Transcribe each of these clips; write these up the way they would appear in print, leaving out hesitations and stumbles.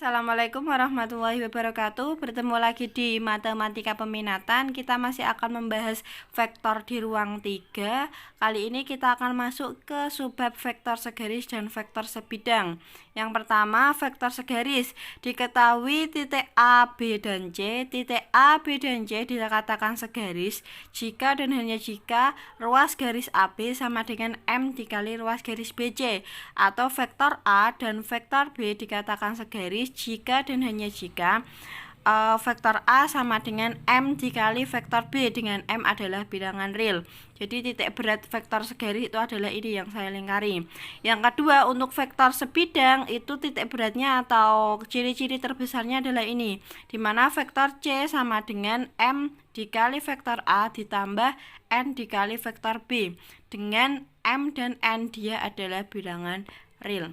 Assalamualaikum warahmatullahi wabarakatuh. Bertemu lagi di Matematika Peminatan. Kita masih akan membahas vektor di ruang 3. Kali ini kita akan masuk ke subbab vektor segaris dan vektor sebidang. Yang pertama, vektor segaris. Diketahui titik A, B, dan C. Titik A, B, dan C dikatakan segaris jika dan hanya jika ruas garis AB sama dengan M dikali ruas garis BC. Atau vektor A dan vektor B dikatakan segaris jika dan hanya jika vektor A sama dengan M dikali vektor B dengan M adalah bilangan real. Jadi titik berat vektor segaris itu adalah ini yang saya lingkari. Yang kedua, untuk vektor sebidang itu titik beratnya atau ciri-ciri terbesarnya adalah ini, dimana vektor C sama dengan M dikali vektor A ditambah N dikali vektor B. Dengan M dan N dia adalah bilangan real.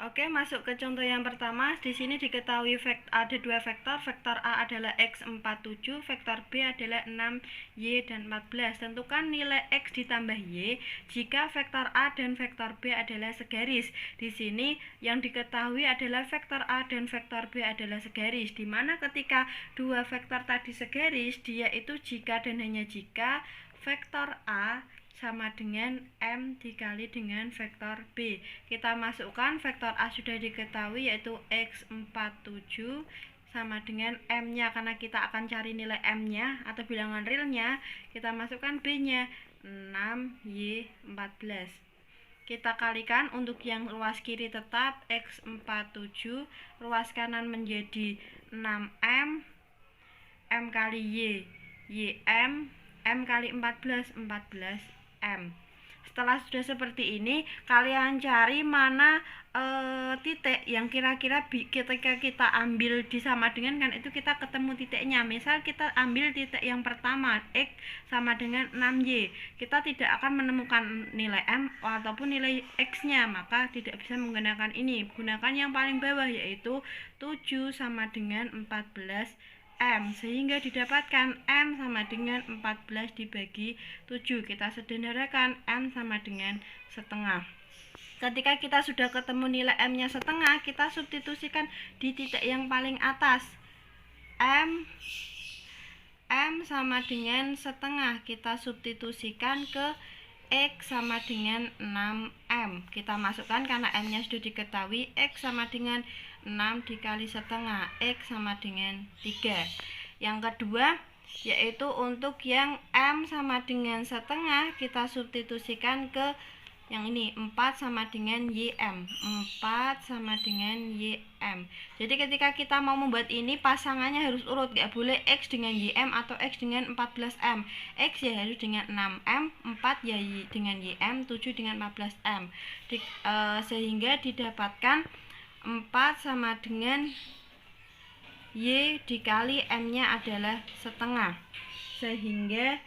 Oke, masuk ke contoh yang pertama. Di sini diketahui ada dua vektor. Vektor A adalah X47, vektor B adalah 6Y dan 14. Tentukan nilai X ditambah Y jika vektor A dan vektor B adalah segaris. Di sini yang diketahui adalah vektor A dan vektor B adalah segaris. Dimana ketika dua vektor tadi segaris, dia itu jika dan hanya jika vektor A sama dengan M dikali dengan vektor B. Kita masukkan vektor A sudah diketahui yaitu X47 sama dengan M-nya, karena kita akan cari nilai M-nya atau bilangan realnya. Kita masukkan B-nya 6Y14. Kita kalikan untuk yang ruas kiri tetap X47, ruas kanan menjadi 6M, M kali Y, YM, M kali 14, 14 M. Setelah sudah seperti ini, kalian cari mana titik yang kira-kira ketika kita ambil disama dengan kan itu kita ketemu titiknya. Misal kita ambil titik yang pertama X sama dengan 6Y, kita tidak akan menemukan nilai M ataupun nilai X-nya, maka tidak bisa menggunakan ini. Gunakan yang paling bawah yaitu 7 sama dengan 14 M, sehingga didapatkan M sama dengan 14 dibagi 7. Kita sederhanakan M sama dengan setengah. Ketika kita sudah ketemu nilai M-nya setengah, kita substitusikan di titik yang paling atas. M sama dengan setengah, kita substitusikan ke X sama dengan 6M. Kita masukkan karena M-nya sudah diketahui, X sama dengan 6 dikali setengah, X sama dengan 3. Yang kedua, yaitu untuk yang M sama dengan setengah, kita substitusikan ke yang ini, 4 sama dengan YM. 4 sama dengan YM. Jadi ketika kita mau membuat ini, pasangannya harus urut, gak boleh X dengan YM atau X dengan 14M. X ya harus dengan 6M, 4 ya dengan YM, 7 dengan 14M. Sehingga didapatkan 4 sama dengan Y dikali M-nya adalah setengah. Sehingga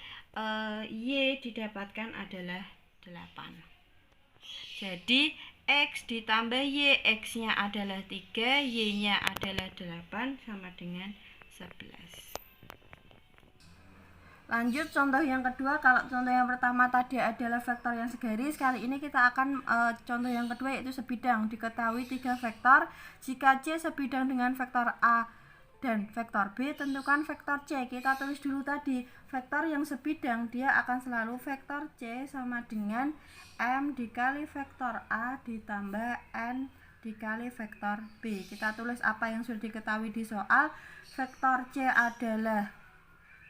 Y didapatkan adalah 8. Jadi X ditambah Y, X-nya adalah 3, Y-nya adalah 8 sama dengan 11. Lanjut contoh yang kedua. Kalau contoh yang pertama tadi adalah vektor yang segaris, kali ini kita akan contoh yang kedua yaitu sebidang. Diketahui 3 vektor. Jika C sebidang dengan vektor A dan vektor B, tentukan vektor C. Kita tulis dulu tadi, vektor yang sebidang dia akan selalu vektor C sama dengan M dikali vektor A ditambah N dikali vektor B. Kita tulis apa yang sudah diketahui di soal. Vektor C adalah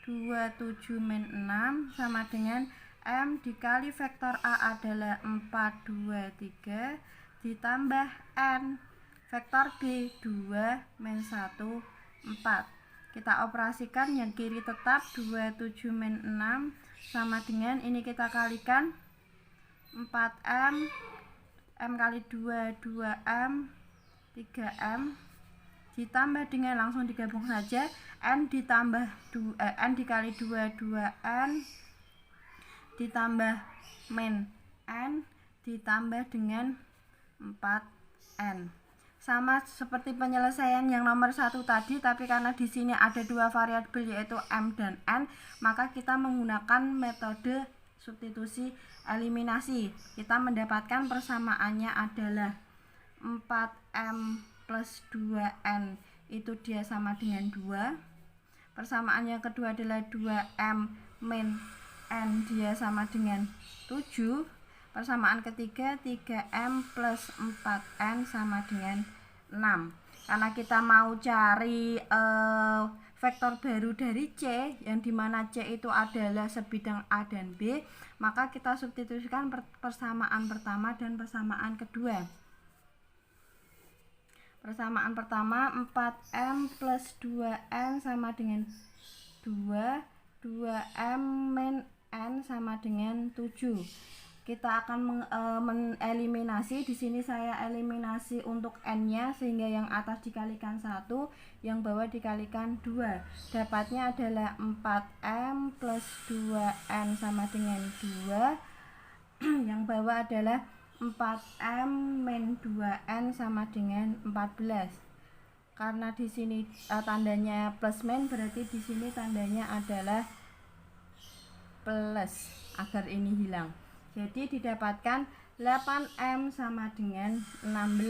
27 min 6 sama dengan M dikali vektor A adalah 423 ditambah N vektor B 2 min 1 4. Kita operasikan yang kiri tetap 27 min 6 sama dengan ini, kita kalikan 4M, M kali 2 2M, 3M ditambah dengan langsung digabung saja N ditambah N dikali 2 2N ditambah min N ditambah dengan 4N. Sama seperti penyelesaian yang nomor 1 tadi, tapi karena di sini ada dua variabel yaitu M dan N, maka kita menggunakan metode substitusi eliminasi. Kita mendapatkan persamaannya adalah 4M plus 2N itu dia sama dengan 2. Persamaan yang kedua adalah 2M min N dia sama dengan 7. Persamaan ketiga 3M plus 4N sama dengan 6. Karena kita mau cari vektor baru dari C, yang dimana C itu adalah sebidang A dan B, maka kita substitusikan persamaan pertama dan persamaan kedua. Persamaan pertama 4M plus 2N sama dengan 2, 2M min N sama dengan 7. Kita akan mengeliminasi. Di sini saya eliminasi untuk N-nya, sehingga yang atas dikalikan 1, yang bawah dikalikan 2. Dapatnya adalah 4M plus 2N sama dengan 2. Yang bawah adalah 4M min 2N sama dengan 14. Karena di sini tandanya plus min, berarti di sini tandanya adalah plus agar ini hilang. Jadi didapatkan 8M sama dengan 16.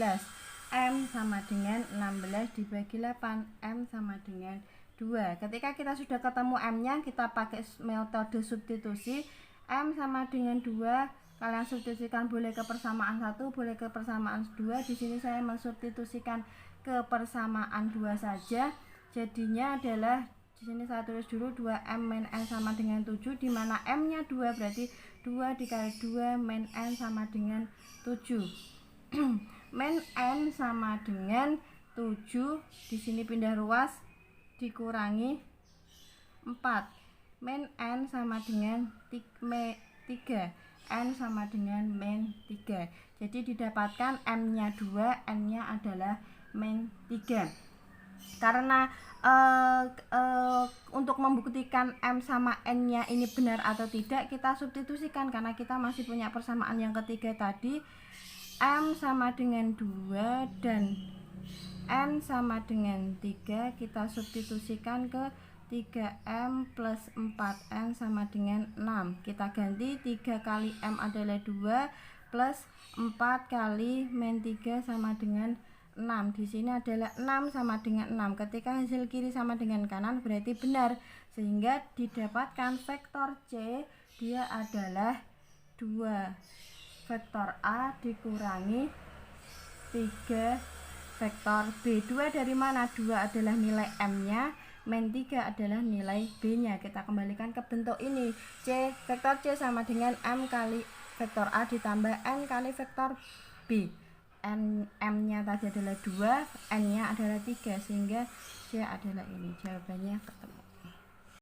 M sama dengan 16 dibagi 8, M sama dengan 2. Ketika kita sudah ketemu M-nya, kita pakai metode substitusi. M sama dengan 2, kalian substitusikan boleh ke persamaan 1, boleh ke persamaan 2. Di sini saya mensubstitusikan ke persamaan 2 saja. Jadinya adalah, di sini saya tulis dulu 2M min N sama dengan 7, di mana M-nya 2, berarti 2 dikali 2 min N sama dengan 7. Min N sama dengan 7, di sini pindah ruas, dikurangi 4. Min N sama dengan 3. N sama dengan min 3. Jadi didapatkan M-nya 2, N-nya adalah min 3. Karena untuk membuktikan M sama N-nya ini benar atau tidak, kita substitusikan, karena kita masih punya persamaan yang ketiga tadi. M sama dengan 2 dan N sama dengan 3, kita substitusikan ke 3M plus 4N sama dengan 6. Kita ganti, 3 kali M adalah 2 plus 4 kali min 3 sama dengan 6. Di sini adalah 6 sama dengan 6. Ketika hasil kiri sama dengan kanan berarti benar, sehingga didapatkan vektor C dia adalah 2 vektor A dikurangi 3 vektor B. 2 dari mana? 2 adalah nilai M-nya, min 3 adalah nilai B-nya. Kita kembalikan ke bentuk ini. Vektor C sama dengan M kali vektor A ditambah N kali vektor B. M-nya tadi adalah 2, N-nya adalah 3, sehingga C adalah ini. Jawabannya ketemu.